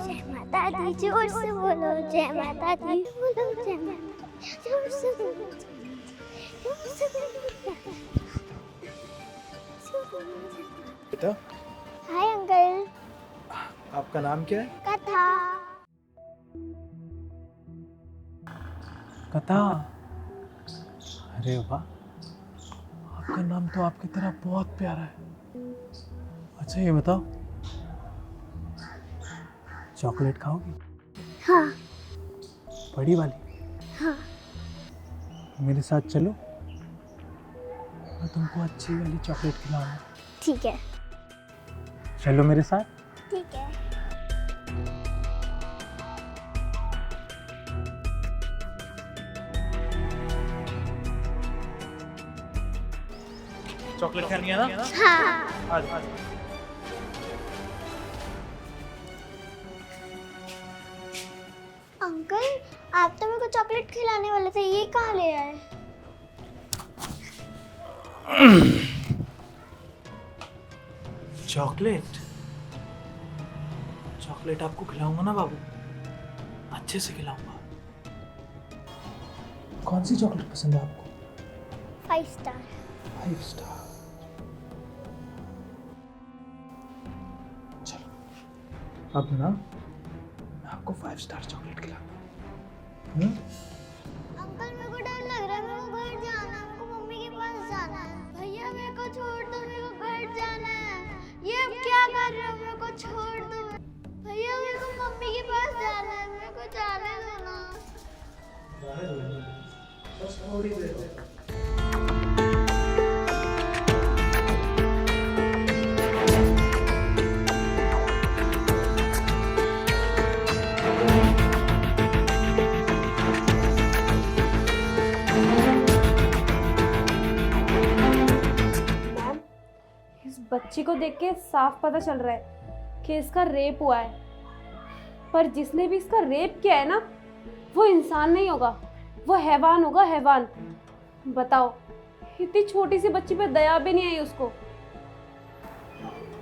जय माता दी, जोर से बोलो जय माता दी, बोलो जय माता दी, जोर से बोलो, जोर से बोलो। बेटा, हाय अंकल। आपका नाम क्या है? कथा। कथा। अरे वाह, आपका नाम तो आपकी तरह बहुत प्यारा है। अच्छा ये बताओ, चॉकलेट खाओगी? हाँ। बड़ी वाली? हाँ। मेरे साथ चलो, मैं तुमको अच्छी वाली चॉकलेट खिलाऊंगा। ठीक है। चलो मेरे साथ। ठीक है। चॉकलेट खानी है ना? हाँ। आ जाओ। अंकल, आप तो मेरे को चॉकलेट खिलाने वाले थे, ये कहाँ ले आए? चॉकलेट? चॉकलेट आपको खिलाऊंगा ना बाबू, अच्छे से खिलाऊंगा। कौन सी चॉकलेट पसंद है आपको? 5 स्टार। 5 स्टार। चलो, अब ना मैं आपको 5 स्टार चॉकलेट खिलाऊंगा। अंकल, मेरे को डर लग रहा है, मेरे को घर जाना है, मेरे को मम्मी के पास जाना है। भैया मेरे को छोड़ दो, मेरे को घर जाना है। ये अब क्या कर रहे हो, मेरे को छोड़ दो। भैया मेरे को मम्मी के पास जाना है, मेरे को जाने दो ना। बस थोड़ी देर। इस बच्ची को देख के साफ पता चल रहा है कि इसका रेप हुआ है, पर जिसने भी इसका रेप किया है ना, वो इंसान नहीं होगा, वो हैवान होगा, हैवान। बताओ, इतनी छोटी सी बच्ची पे दया भी नहीं आई उसको।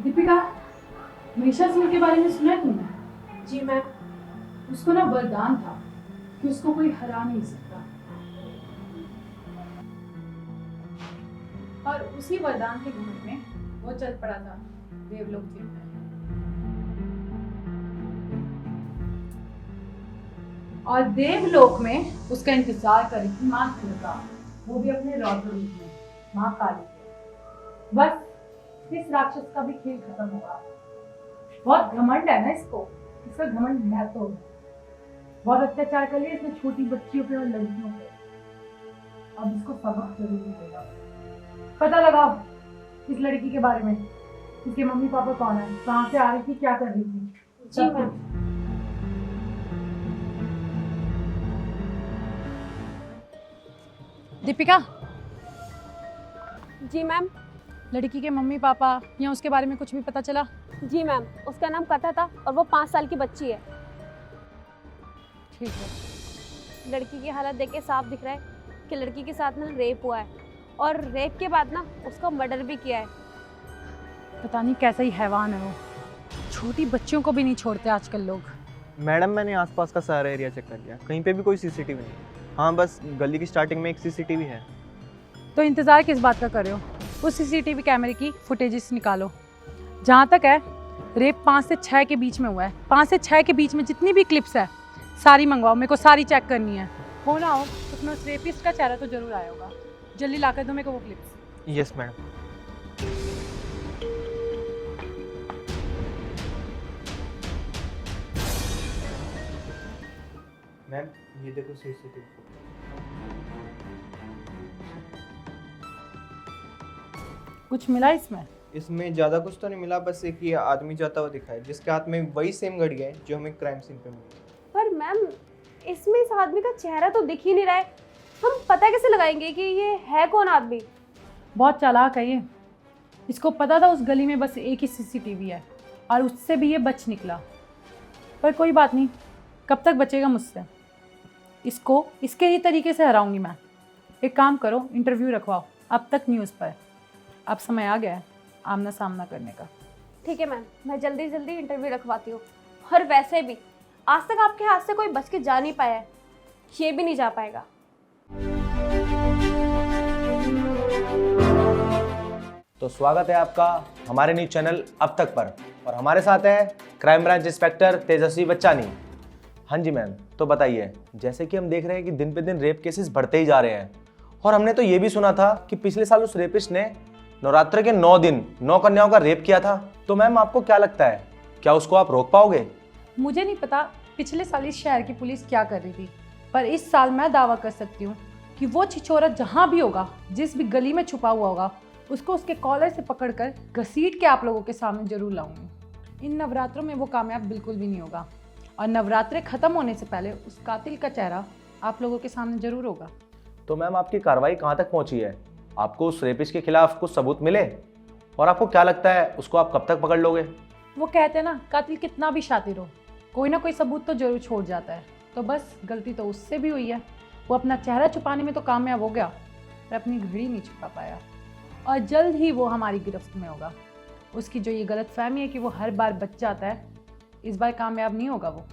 दीपिका, मनीषा सिंह के बारे में सुना है तुमने? जी मैम। उसको ना वरदान था कि उसको कोई हरा नहीं सकता, और उसी वरदान के घमंड में वो चल पड़ा था देवलोक जीतने। और देवलोक में उसका इंतजार कर रही थी माँ दुर्गा, वो भी अपने रौद्र रूप में, माँ काली के। बस इस राक्षस का भी खेल खत्म होगा। बहुत घमंड है ना इसको, इसका घमंड है तो बहुत अत्याचार कर लिया इसने छोटी बच्चियों पे और लड़कियों पे। अब इसको सबक जरूर मिलेगा। पता लगाओ इस लड़की के बारे में, इसके मम्मी पापा कौन है, कहाँ से आ रही थी, क्या कर रही थी। जी मैम। दीपिका, जी मैम। लड़की के मम्मी पापा या उसके बारे में कुछ भी पता चला? जी मैम, उसका नाम कथा था और वो 5 साल की बच्ची है। ठीक है। लड़की की हालत देख के साफ दिख रहा है कि लड़की के साथ ना रेप हुआ है, और रेप के बाद ना उसका मर्डर भी किया है। पता नहीं कैसा ही हैवान है वो, छोटी बच्चियों को भी नहीं छोड़ते आजकल लोग। मैडम, मैंने आसपास का सारा एरिया चेक कर लिया, कहीं पे भी कोई सीसीटीवी नहीं है। हाँ, बस गली की स्टार्टिंग में एक सीसीटीवी है। तो इंतज़ार किस बात का कर रहे हो? उस सीसीटीवी कैमरे की फुटेजेस निकालो। जहाँ तक है, रेप 5 से 6 के बीच में हुआ है। 5 से 6 के बीच में जितनी भी क्लिप्स है सारी मंगवाओ, मेरे को सारी चेक करनी है। हो ना हो उसमें उस रेपिस्ट का चेहरा तो जरूर आया होगा। जल्दी ला कर दो मेरे को वो क्लिप्स। Yes madam. मैम, ये देखो सीसीटीवी। कुछ मिला इसमें? इसमें ज़्यादा कुछ तो नहीं मिला, बस एक ये आदमी जाता हुआ दिखा है जिसके हाथ में वही सेम घड़ी है जो हमें क्राइम सीन पे मिली। पर मैम, इसमें इस आदमी का चेहरा तो दिख ही नहीं रहा है, हम पता कैसे लगाएंगे कि ये है कौन आदमी? बहुत चालाक है ये। इसको पता था उस गली में बस एक ही सीसीटीवी है, और उससे भी ये बच निकला। पर कोई बात नहीं, कब तक बचेगा मुझसे। इसको इसके ही तरीके से हराऊंगी मैं। एक काम करो, इंटरव्यू रखवाओ, अब तक न्यूज़ पर। अब समय आ गया है आमना सामना करने का। ठीक है मैम, मैं जल्दी जल्दी इंटरव्यू रखवाती हूँ। और वैसे भी आज तक आपके हाथ से कोई बच के जा नहीं पाया है, ये भी नहीं जा पाएगा। तो स्वागत है आपका हमारे न्यूज चैनल अब तक पर, और हमारे साथ है क्राइम ब्रांच इंस्पेक्टर तेजस्वी बच्चानी। हाँ जी मैम, तो बताइए, जैसे कि हम देख रहे हैं कि दिन पे दिन रेप केसेस बढ़ते ही जा रहे हैं, और हमने तो ये भी सुना था कि पिछले साल उस रेपिस्ट ने नवरात्र के 9 दिन 9 कन्याओं का रेप किया था। तो मैम आपको क्या लगता है, क्या उसको आप रोक पाओगे? मुझे नहीं पता पिछले साल इस शहर की पुलिस क्या कर रही थी, पर इस साल मैं दावा कर सकती हूँ कि वो छिछोरा जहाँ भी होगा, जिस भी गली में छुपा हुआ होगा, उसको उसके कॉलर से पकड़कर घसीट के आप लोगों के सामने जरूर लाऊंगी। इन नवरात्रों में वो कामयाब बिल्कुल भी नहीं होगा, और नवरात्रे खत्म होने से पहले उस कातिल का चेहरा आप लोगों के सामने जरूर होगा। तो मैम आपकी कार्रवाई कहाँ तक पहुँची है? आपको उस रेपिस्ट के खिलाफ कुछ सबूत मिले, और आपको क्या लगता है उसको आप कब तक पकड़ लोगे? वो कहते हैं ना, कातिल कितना भी शातिर हो, कोई ना कोई सबूत तो जरूर छोड़ जाता है। तो बस गलती तो उससे भी हुई है, वो अपना चेहरा छुपाने में तो कामयाब हो गया, पर अपनी घड़ी नहीं छुपा पाया, और जल्द ही वो हमारी गिरफ्त में होगा। उसकी जो ये गलतफहमी है कि वो हर बार बच जाता है, इस बार कामयाब नहीं होगा वो।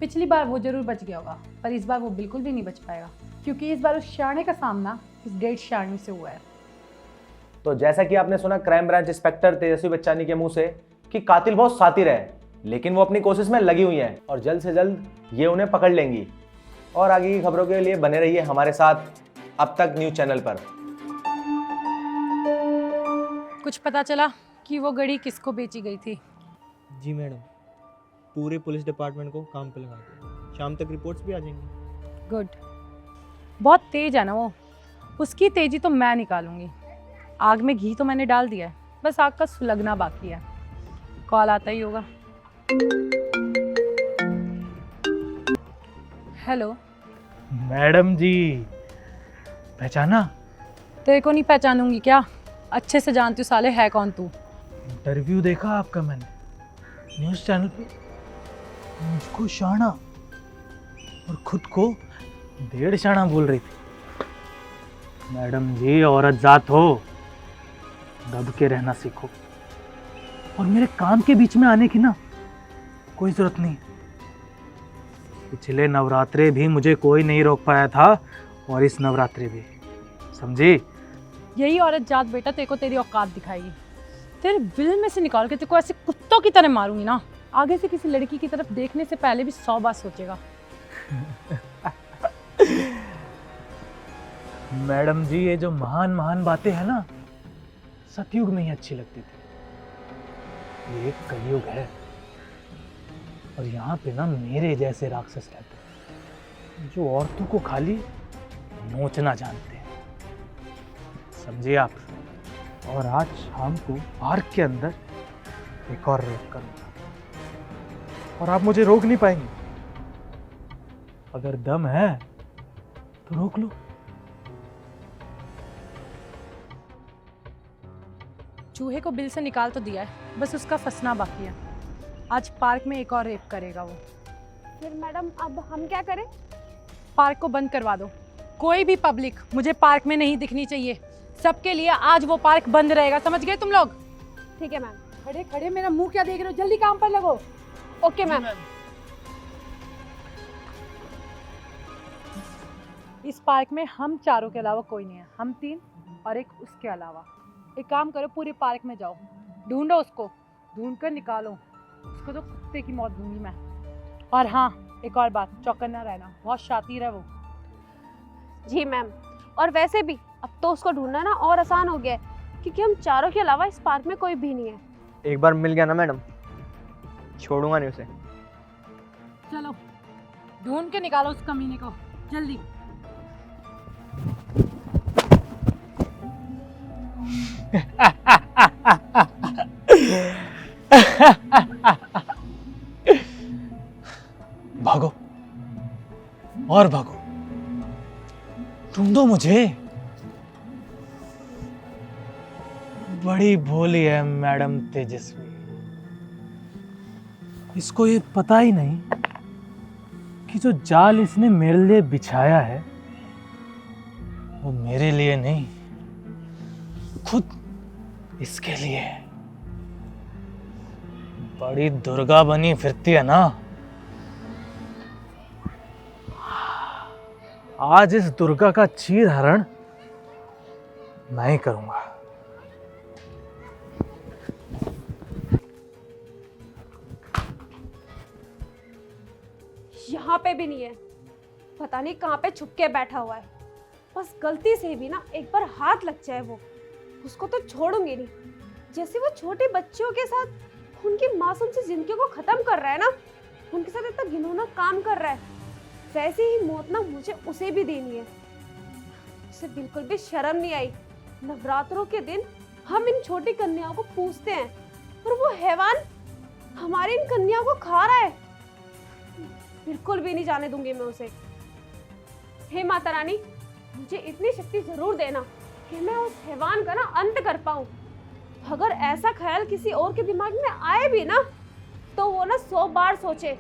पिछली बार वो जरूर बच गया होगा, पर इस बार वो बिल्कुल भी नहीं बच पाएगा, क्योंकि इस बार उस शाणे का सामना इस डेढ़ शाणी से हुआ है। तो जैसा कि आपने सुना क्राइम ब्रांच इंस्पेक्टर तेजस्वी बच्चानी के मुंह से कि कातिल बहुत शातिर है, लेकिन वो अपनी कोशिश में लगी हुई हैं, और जल्द से जल्द ये उन्हें पकड़ लेंगी। और आगे की खबरों के लिए बने रहिए हमारे साथ अब तक न्यूज चैनल पर। कुछ पता चला कि वो घड़ी किसको बेची गई थी? जी मैडम, पूरे पुलिस डिपार्टमेंट को काम पे लगा दिया, शाम तक रिपोर्ट्स भी आ जाएंगी। गुड, बहुत तेज है ना वो, उसकी तेजी तो मैं निकालूंगी। आग में घी तो मैंने डाल दिया है, बस आग का सुलगना बाकी है। कॉल आता ही होगा। हेलो मैडम जी, पहचाना? तेरे को नहीं पहचानूंगी क्या? अच्छे से जानती हूँ साले, है कौन तू? इंटरव्यू देखा आपका मैंने न्यूज़ चैनल पे, मुझको शाना और खुद को डेढ़ शाना बोल रही थी। मैडम जी, औरत जात हो, दब के रहना सीखो, और मेरे काम के बीच में आने की ना कोई जरूरत नहीं। पिछले नवरात्रे भी मुझे कोई नहीं रोक पाया था, और इस नवरात्रे भी, समझी? यही औरत जात बेटा तेरे को तेरी औकात दिखाएगी। तेरे बिल में से निकाल के तेरे को ऐसे कुत्तों की तरह मारूंगी ना, आगे से किसी लड़की की तरफ देखने से पहले भी 100 बार सोचेगा। मैडम जी, ये जो महान महान बातें हैं ना, सतयुग में ही अच्छी लगती थी। ये एक कलयुग है, और यहाँ पे ना मेरे जैसे राक्षस रहते हैं, जो औरतों को खाली नोचना जानते हैं, समझिए आप। और आज शाम को पार्क के अंदर एक और रेप करूंगा, और आप मुझे रोक नहीं पाएंगे। अगर दम है तो रोक लो। चूहे को बिल से निकाल तो दिया है, बस उसका फंसना बाकी है। आज पार्क में एक और रेप करेगा वो। फिर मैडम अब हम क्या करें? पार्क को बंद करवा दो। कोई भी पब्लिक मुझे पार्क में नहीं दिखनी चाहिए। सबके लिए आज वो पार्क बंद रहेगा, समझ गए तुम लोग? ठीक है मैम। खड़े खड़े मेरा मुंह क्या देख रहे हो, जल्दी काम पर लगो। Okay ma'am. इस पार्क में हम चारों के अलावा कोई नहीं है, हम 3 और एक उसके अलावा। एक काम करो, पूरे पार्क में जाओ, ढूंढो उसको, ढूंढ कर निकालो। उसको तो कुत्ते की मौत दूंगी मैं। और हाँ, एक और बात, चौकन्ना रहना, बहुत शातिर है वो। जी मैम। और वैसे भी अब तो उसको ढूंढना ना और आसान हो गया है, क्योंकि हम चारों के अलावा इस पार्क में कोई भी नहीं है। एक बार मिल गया ना मैडम, छोड़ूंगा नहीं उसे। चलो ढूंढ के निकालो उस कमीने को, जल्दी। भागो और भागो, ढूंढो मुझे। बड़ी भोली है मैडम तेजस्वी, इसको ये पता ही नहीं कि जो जाल इसने मेरे लिए बिछाया है वो मेरे लिए नहीं, खुद इसके लिए है। बड़ी दुर्गा बनी फिरती है ना। आज इस दुर्गा का चीर हरण मैं ही करूंगा। यहाँ पे भी नहीं है, पता नहीं कहाँ पे छुप के बैठा हुआ है। बस गलती से भी ना एक बार हाथ लग जाए वो, उसको तो छोड़ूंगी नहीं। जैसे वो छोटे बच्चों के साथ उनकी मासूम सी जिंदगी को खत्म कर रहा है ना, उनके साथ इतना घिनौना काम कर रहा है, वैसे ही मौत ना मुझे उसे भी देनी है। उसे बिल्कुल भी शर्म नहीं आई। नवरात्रों के दिन हम इन छोटी कन्याओं को पूजते हैं और वो हैवान हमारी इन कन्याओं को खा रहा है। बिल्कुल भी नहीं जाने दूंगी मैं उसे। हे माता रानी, मुझे इतनी शक्ति जरूर देना कि मैं उस हैवान का ना अंत कर पाऊं। अगर ऐसा ख्याल किसी और के दिमाग में आए भी ना, तो वो ना 100 बार सोचे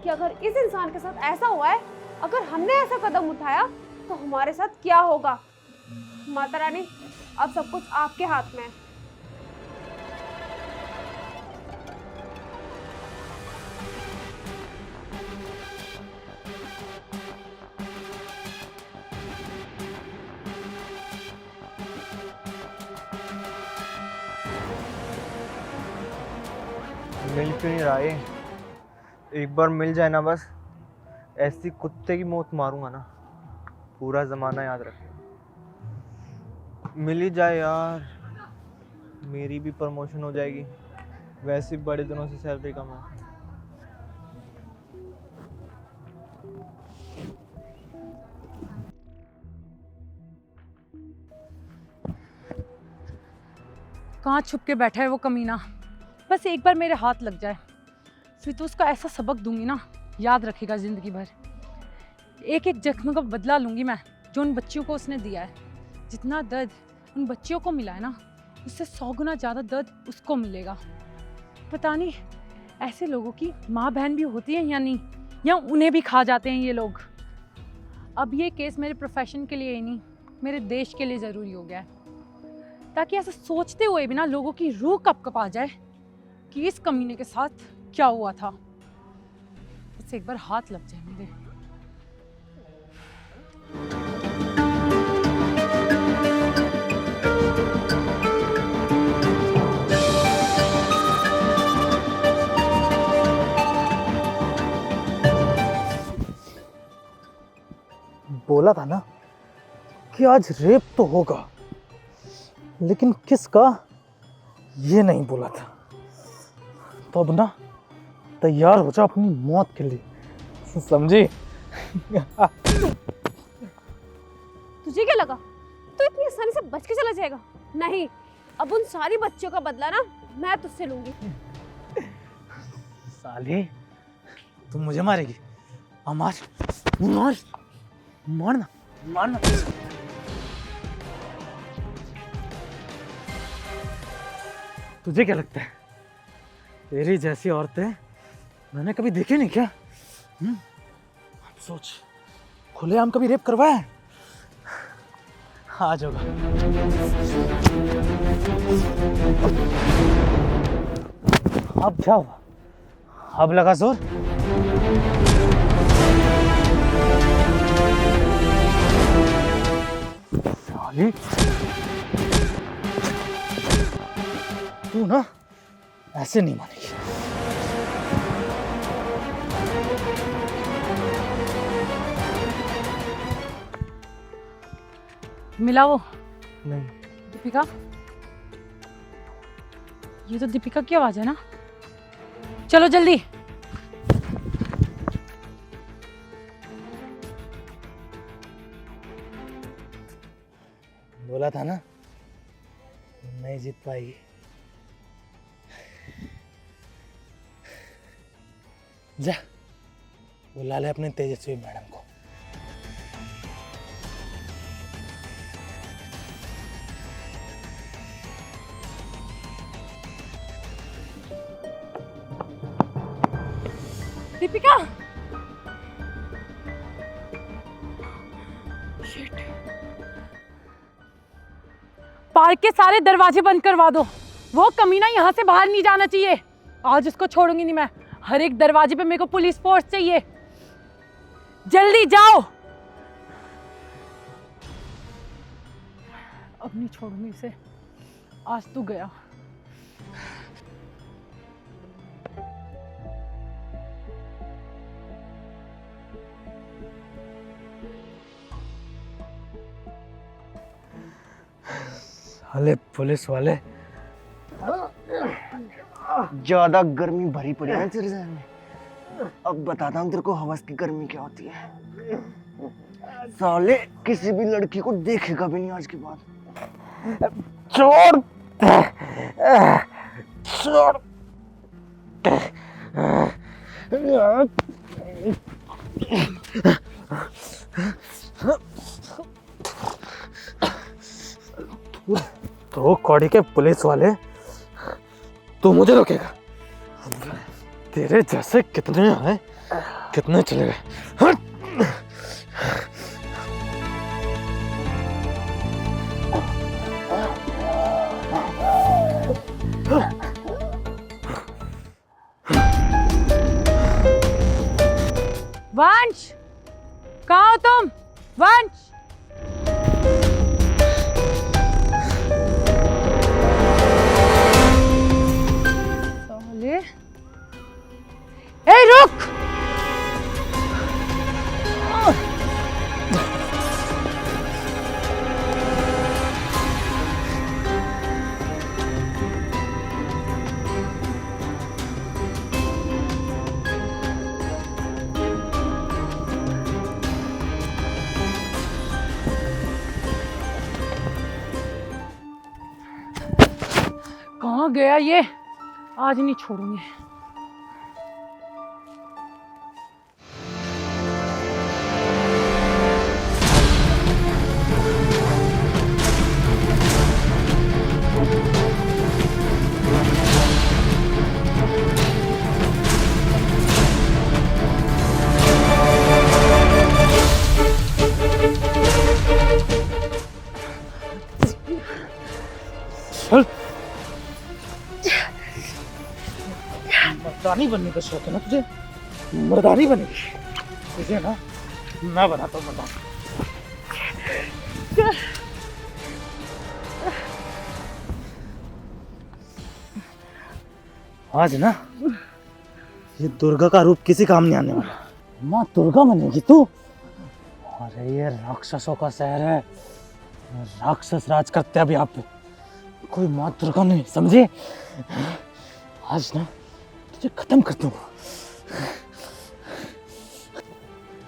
कि अगर इस इंसान के साथ ऐसा हुआ है, अगर हमने ऐसा कदम उठाया तो हमारे साथ क्या होगा। माता रानी, अब सब कुछ आपके हाथ में है। मिल क्यों नहीं रहा है? एक बार मिल जाए ना, बस ऐसी कुत्ते की मौत मारूंगा ना, पूरा जमाना याद रखे। मिल ही जाए यार, मेरी भी प्रमोशन हो जाएगी, वैसे भी बड़े दिनों से सैलरी कम है। कहाँ छुप के बैठा है वो कमीना? बस एक बार मेरे हाथ लग जाए, फिर तो उसका ऐसा सबक दूंगी ना, याद रखेगा जिंदगी भर। एक एक जख्म का बदला लूंगी मैं, जो उन बच्चियों को उसने दिया है। जितना दर्द उन बच्चियों को मिला है ना, उससे 100 गुना ज़्यादा दर्द उसको मिलेगा। पता नहीं ऐसे लोगों की माँ बहन भी होती है या नहीं, या उन्हें भी खा जाते हैं ये लोग। अब ये केस मेरे प्रोफेशन के लिए ही नहीं, मेरे देश के लिए ज़रूरी हो गया है, ताकि ऐसा सोचते हुए भी ना लोगों की रूह कँप आ जाए कि इस कमीने के साथ क्या हुआ था। बस एक बार हाथ लग जाए मेरे। बोला था ना कि आज रेप तो होगा, लेकिन किसका ये नहीं बोला था। तो अब ना तैयार हो जा अपनी मौत के लिए, समझी? तुझे क्या लगा तू इतनी आसानी से बच के चला जाएगा? नहीं, अब उन सारी बच्चियों का बदला ना मैं तुझसे लूंगी। साले, तू मुझे मारेगी? मार मार मारना मारना। तुझे क्या लगता है तेरी जैसी औरतें मैंने कभी देखी नहीं क्या? अब सोच, खुलेआम कभी रेप करवाया है? आ जाओगा। अब क्या हुआ? अब लगा जोर? साली, तू ना ऐसे नहीं मानेगी। मिला वो? नहीं। दीपिका? ये तो दीपिका की आवाज है ना? चलो जल्दी। बोला था ना नहीं जीत पाएगी। जा बुला ले अपने तेजस्वी मैडम को। दीपिका! पार्क के सारे दरवाजे बंद करवा दो, वो कमीना यहाँ से बाहर नहीं जाना चाहिए। आज उसको छोड़ूंगी नहीं मैं। हर एक दरवाजे पे मेरे को पुलिस फोर्स चाहिए। जल्दी जाओ। अब नहीं छोड़ूंगी इसे, आज तू गया। साले पुलिस वाले ज्यादा गर्मी भरी पड़ी है तेरे जहन में। अब बताता हूँ तेरे को हवस की गर्मी क्या होती है। साले किसी भी लड़की को देखेगा भी नहीं आज के बाद। छोड़ छोड़। तो कौड़ी के पुलिस वाले, तू मुझे रोकेगा? तेरे जैसे कितने आए, कितने चले गए। हट! वंश, कहाँ हो तुम? वंश, साले, ए रुक। कहाँ गया ये? आज नहीं छोड़ूंगी। मर्दानी बनने का शौक है ना तुझे? मर्दानी बनेगी तुझे ना, मैं बनाता हूँ मर्दानी। आज ना ये दुर्गा का रूप किसी काम नहीं आने वाला। माँ दुर्गा बनेगी तू। अरे ये राक्षसों का शहर है, राक्षस राज करते हैं अब यहाँ पे, कोई माँ दुर्गा नहीं, समझे? आज ना तुझे खत्म करता हूँ।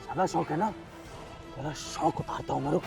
ज्यादा शौक है ना, तेरा शौक उतारता हूँ मैं। रुक।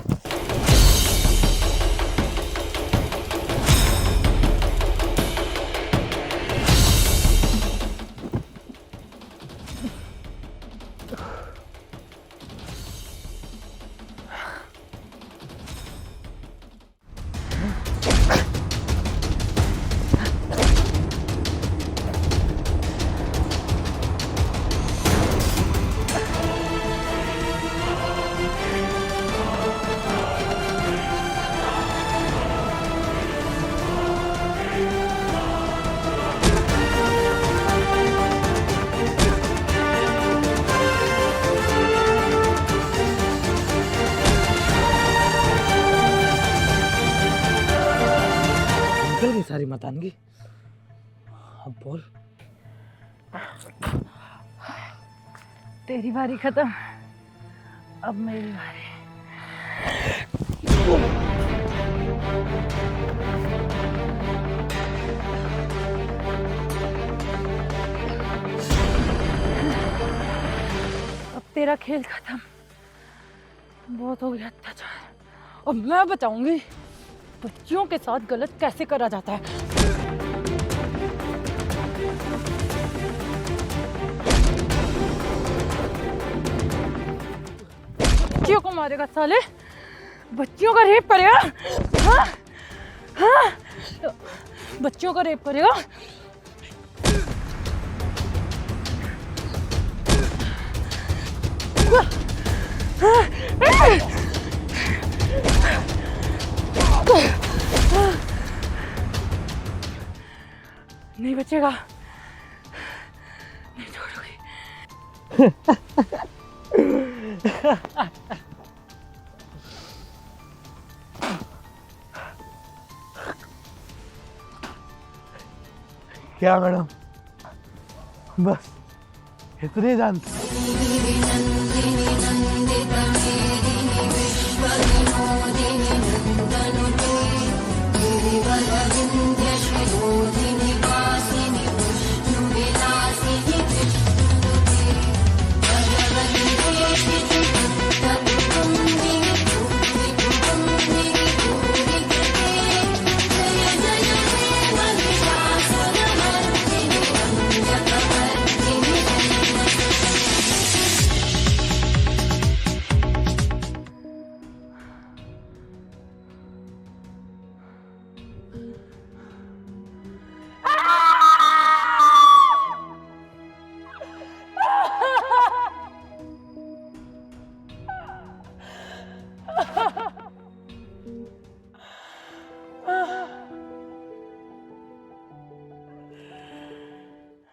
निकल गई सारी मतानगी। अब बोल। तेरी बारी खत्म, अब मेरी बारी। अब तेरा खेल खत्म, बहुत हो गया अत्याचार। अब मैं बताऊंगी बच्चियों के साथ गलत कैसे करा जाता है। बच्चियों को मारेगा साले, बच्चियों का रेप करेगा। हाँ? हाँ? बच्चियों का रेप करेगा। नहीं बचेगा, क्या मैडम, बस इतने जानते